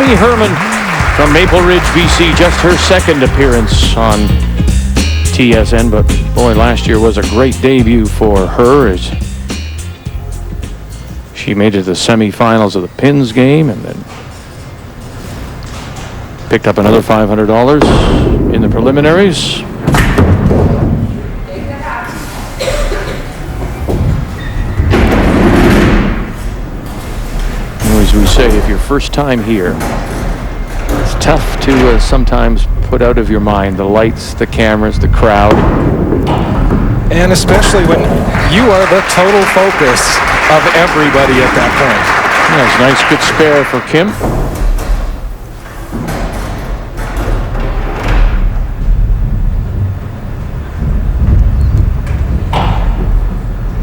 Tammie Herman from Maple Ridge, BC. Just her second appearance on TSN, but boy, last year was a great debut for her as she made it to the semifinals of the Pins game and then picked up another $500 in the preliminaries. As we say, if you're first time here, it's tough to sometimes put out of your mind the lights, the cameras, the crowd. And especially when you are the total focus of everybody at that point. Yeah, it's a nice, good spare for Kim.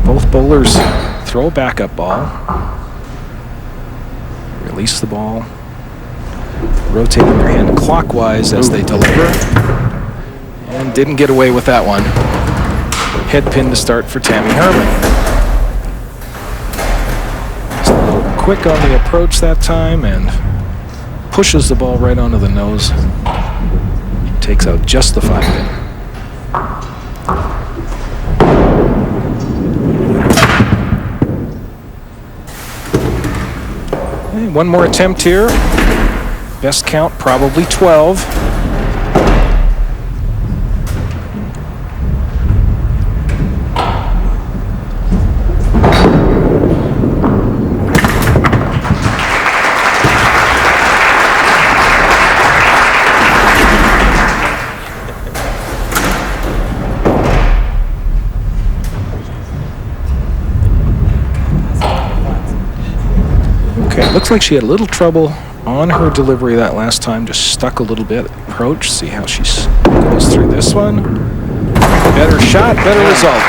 Both bowlers throw a backup ball. Release the ball. Rotating their hand clockwise as they deliver. And didn't get away with that one. Head pin to start for Tammie Herman. Just a little quick on the approach that time and pushes the ball right onto the nose. Takes out just the 5-pin. Okay, one more attempt here. Best count probably 12. Okay, looks like she had a little trouble on her delivery that last time, just stuck a little bit. Approach, see how she goes through this one. Better shot, better result.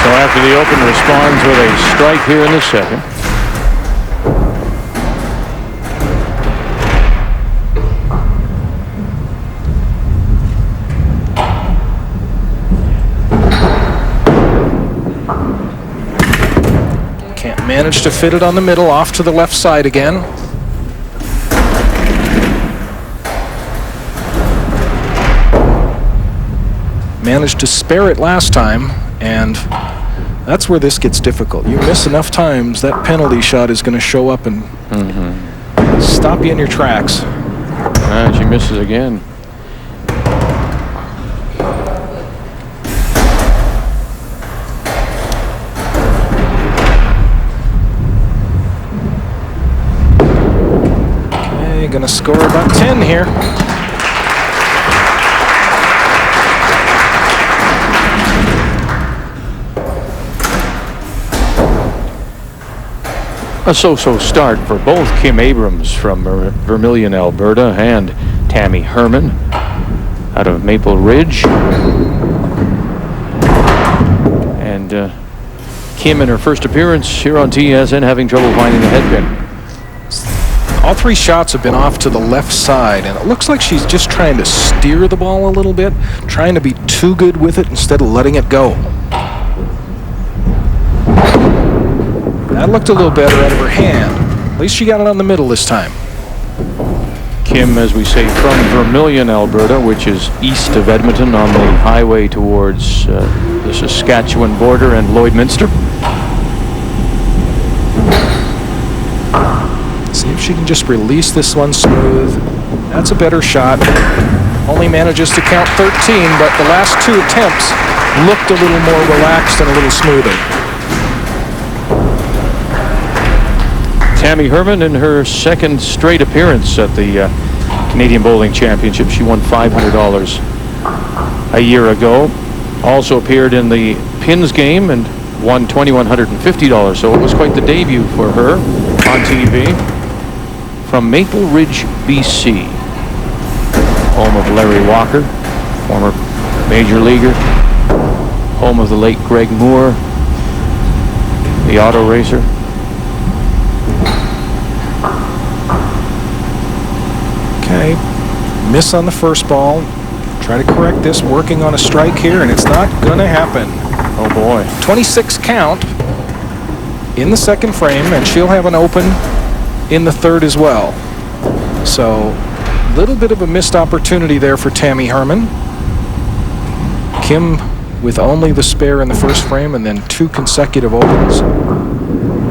So after the open responds with a strike here in the second. Managed to fit it on the middle, off to the left side again. Managed to spare it last time, and that's where this gets difficult. You miss enough times, that penalty shot is going to show up and stop you in your tracks. And she misses again. Going to score about 10 here. A so-so start for both Kim Abrams from Vermilion, Alberta, and Tammie Herman out of Maple Ridge. And Kim in her first appearance here on TSN having trouble finding the headpin. All three shots have been off to the left side, and it looks like she's just trying to steer the ball a little bit, trying to be too good with it instead of letting it go. That looked a little better out of her hand. At least she got it on the middle this time. Kim, as we say, from Vermilion, Alberta, which is east of Edmonton on the highway towards the Saskatchewan border and Lloydminster. See if she can just release this one smooth. That's a better shot. Only manages to count 13, but the last two attempts looked a little more relaxed and a little smoother. Tammie Herman in her second straight appearance at the Canadian Bowling Championship. She won $500 a year ago. Also appeared in the Pins game and won $2,150. So it was quite the debut for her on TV. From Maple Ridge, BC, home of Larry Walker, former major leaguer, home of the late Greg Moore, the auto racer. Okay, miss on the first ball. Try to correct this, working on a strike here, and it's not gonna happen. Oh boy. 26 count in the second frame, and she'll have an open in the third as well. So a little bit of a missed opportunity there for Tammie Herman. Kim with only the spare in the first frame and then 2 consecutive opens.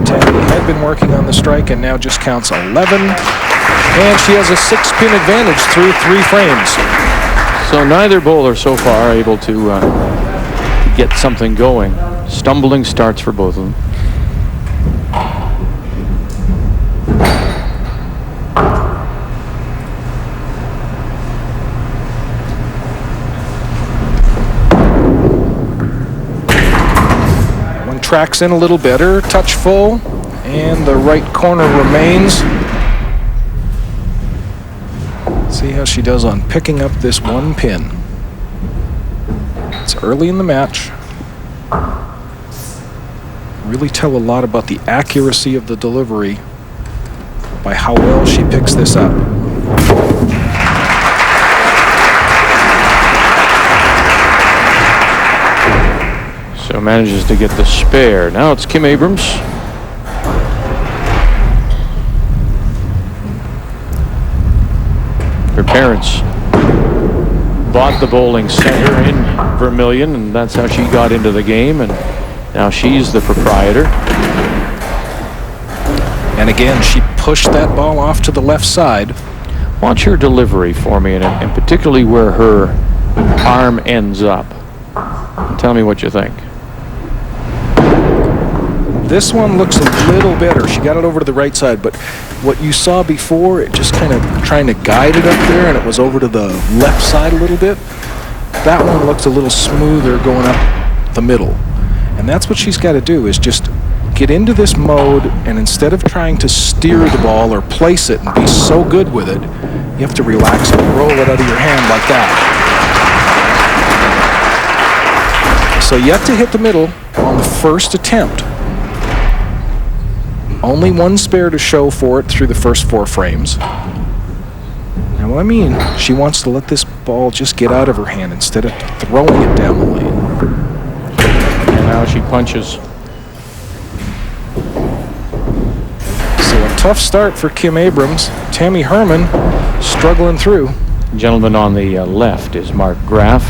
Tammie had been working on the strike and now just counts 11. And she has a 6-pin advantage through 3 frames. So neither bowler so far able to get something going. Stumbling starts for both of them. One tracks in a little better, touch full, and the right corner remains. See how she does on picking up this 1 pin. It's early in the match. Really tell a lot about the accuracy of the delivery by how well she picks this up. So manages to get the spare. Now it's Kim Abrams. Her parents bought the bowling center in Vermilion, and that's how she got into the game, and now she's the proprietor. And again, she pushed that ball off to the left side. Watch her delivery for me, and particularly where her arm ends up. Tell me what you think. This one looks a little better. She got it over to the right side, but what you saw before, it just kind of trying to guide it up there, and it was over to the left side a little bit. That one looks a little smoother going up the middle. And that's what she's got to do, is just get into this mode, and instead of trying to steer the ball or place it and be so good with it, you have to relax and roll it out of your hand like that. So yet to hit the middle on the first attempt. Only 1 spare to show for it through the first 4 frames. Now what I mean, she wants to let this ball just get out of her hand instead of throwing it down the lane. And now she punches. So a tough start for Kim Abrams. Tammie Herman struggling through. Gentleman on the left is Mark Graff.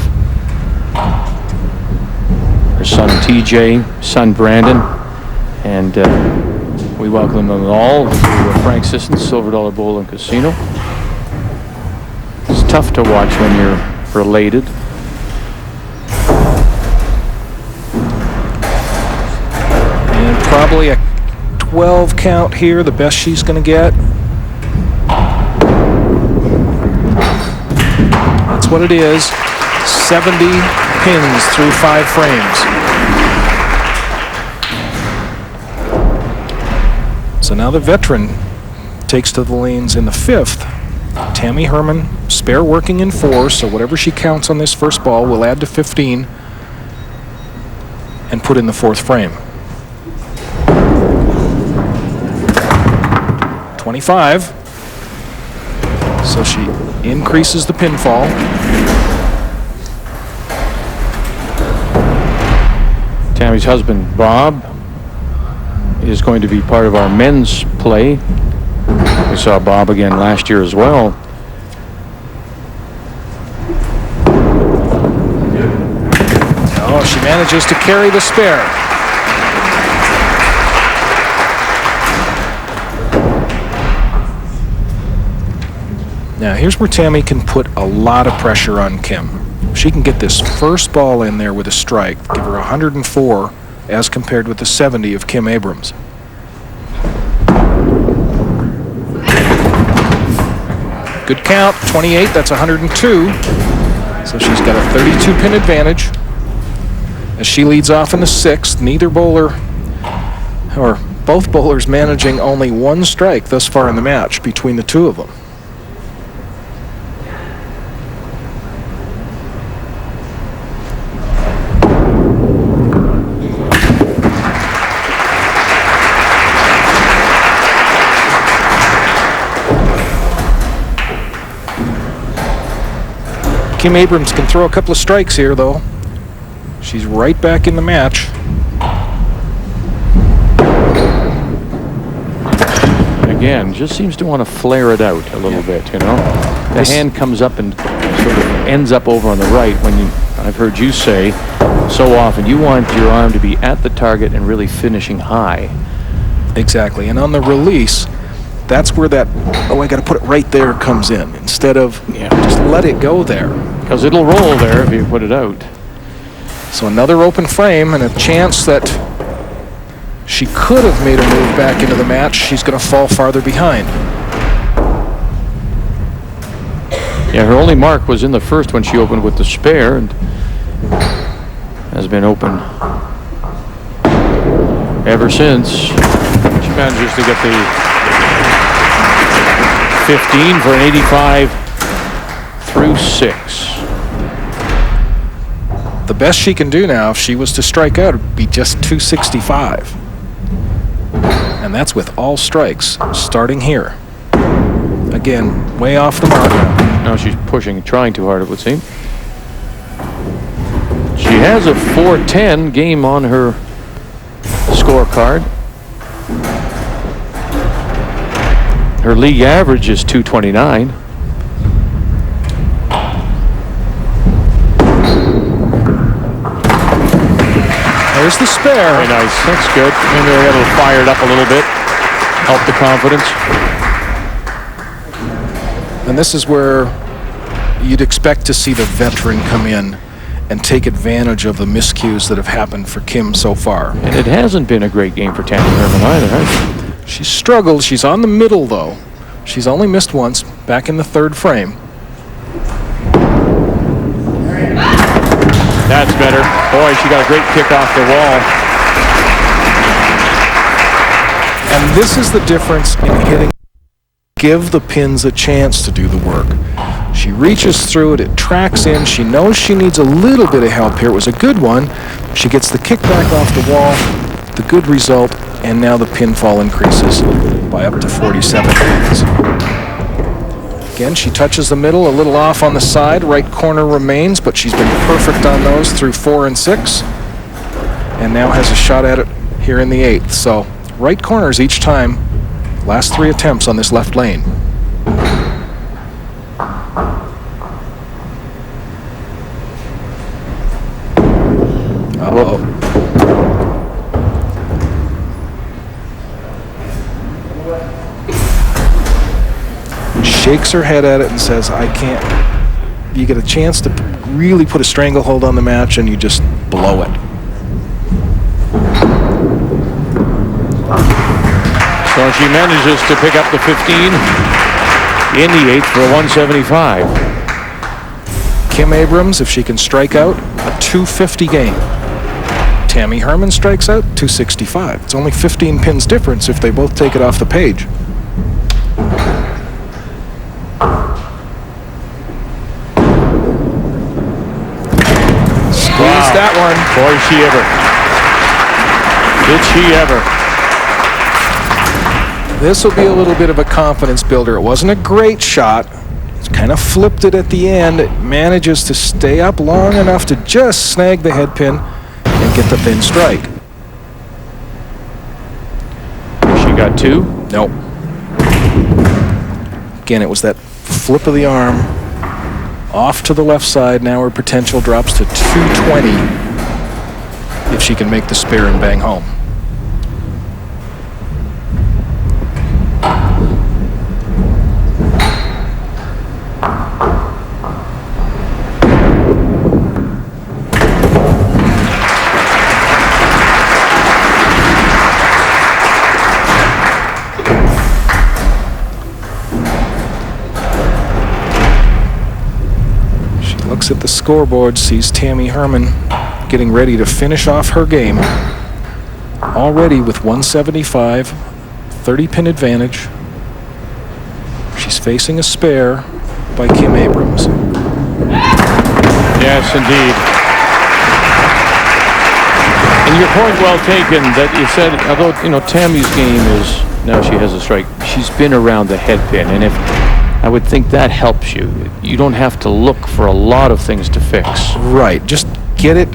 Her son TJ, son Brandon, and we welcome them all to Frank Sisson's Silver Dollar Bowl and Casino. It's tough to watch when you're related. And probably a 12 count here, the best she's going to get. That's what it is. 70 pins through 5 frames. So now the veteran takes to the lanes in the 5th. Tammie Herman, spare working in 4, so whatever she counts on this first ball will add to 15 and put in the 4th frame. 25. So she increases the pinfall. Tammie's husband, Bob, is going to be part of our men's play. We saw Bob again last year as well. Oh, she manages to carry the spare. Now here's where Tammie can put a lot of pressure on Kim. She can get this first ball in there with a strike, give her 104 as compared with the 70 of Kim Abrams. Good count, 28, that's 102. So she's got a 32-pin advantage. As she leads off in the 6th, neither bowler, or both bowlers managing only 1 strike thus far in the match between the 2 of them. Kim Abrams can throw a couple of strikes here, though. She's right back in the match. again. Just seems to want to flare it out a little bit, you know. The hand comes up and sort of ends up over on the right when you, I've heard you say so often, you want your arm to be at the target and really finishing high. Exactly. And on the release, that's where that, oh, I got to put it right there comes in. Instead of just let it go there. Because it'll roll there if you put it out. So another open frame and a chance that she could have made a move back into the match. She's going to fall farther behind. Yeah, her only mark was in the first when she opened with the spare and has been open ever since. She manages to get the 15 for an 85 through 6. The best she can do now, if she was to strike out, would be just 265. And that's with all strikes, starting here. Again, way off the mark. Now she's pushing, trying too hard, it would seem. She has a 410 game on her scorecard. Her league average is 229. There's the spare. Very nice. That's good. And they're able to fire it up a little bit. Help the confidence. And this is where you'd expect to see the veteran come in and take advantage of the miscues that have happened for Kim so far. And it hasn't been a great game for Tammie Herman either, has it? She's struggled. She's on the middle, though. She's only missed once, back in the third frame. That's better. Boy, she got a great kick off the wall. And this is the difference in hitting. Give the pins a chance to do the work. She reaches through it, it tracks in, she knows she needs a little bit of help here. It was a good one. She gets the kickback off the wall, the good result, and now the pinfall increases by up to 47 pins. Again, she touches the middle, a little off on the side, right corner remains, but she's been perfect on those through 4 and 6, and now has a shot at it here in the 8th. So right corners each time. Last 3 attempts on this left lane. Uh-oh. Shakes her head at it and says, I can't. You get a chance to really put a stranglehold on the match and you just blow it. So she manages to pick up the 15 in the 8th for a 175. Kim Abrams, if she can strike out, a 250 game. Tammie Herman strikes out, 265. It's only 15 pins difference if they both take it off the page. Squeeze that one. Boy, did she ever. This will be a little bit of a confidence builder. It wasn't a great shot. It's kind of flipped it at the end. It manages to stay up long enough to just snag the head pin and get the thin strike. She got 2? Nope. Again, it was that flip of the arm off to the left side. Now her potential drops to 220 if she can make the spare and bang home. Looks at the scoreboard, sees Tammie Herman getting ready to finish off her game. Already with 175, 30-pin advantage. She's facing a spare by Kim Abrams. Yes, indeed. And your point well taken that you said, although, you know, Tammie's game is, now she has a strike, she's been around the head pin, and if I would think that helps you. You don't have to look for a lot of things to fix. Right, just get it,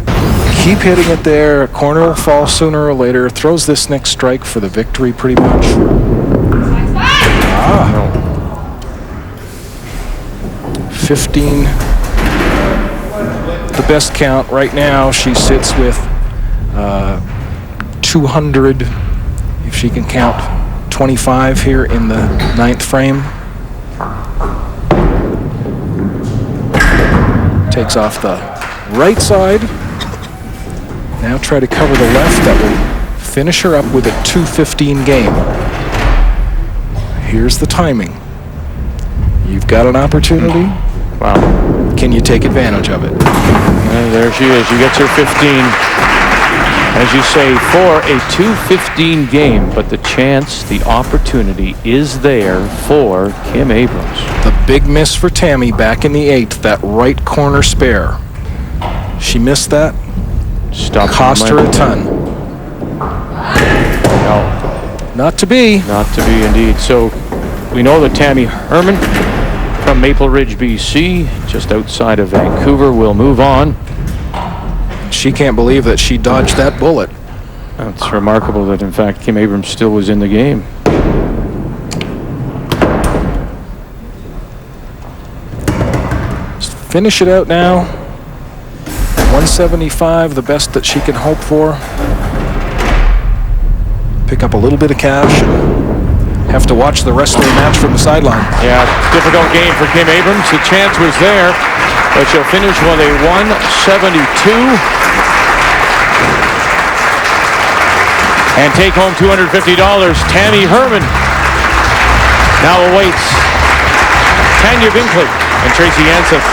keep hitting it there. A corner will fall sooner or later. Throws this next strike for the victory pretty much. 15. The best count right now, she sits with 200, if she can count 25 here in the 9th frame. Takes off the right side. Now try to cover the left. That will finish her up with a 2:15 game. Here's the timing. You've got an opportunity. Wow. Can you take advantage of it? There she is. She gets her 15. As you say, for a 2:15 game, but the chance, the opportunity is there for Kim Abrams. The big miss for Tammie back in the 8th, that right corner spare. She missed that. Cost her a ton. No. Not to be. Not to be indeed. So we know that Tammie Herman from Maple Ridge, BC, just outside of Vancouver, will move on. She can't believe that she dodged that bullet. It's remarkable that, in fact, Kim Abrams still was in the game. Just finish it out now. 175, the best that she can hope for. Pick up a little bit of cash and have to watch the rest of the match from the sideline. Yeah, difficult game for Kim Abrams. The chance was there, but she'll finish with a 172. And take home $250. Tammie Herman now awaits Tanya Binkley and Tracy Anseth.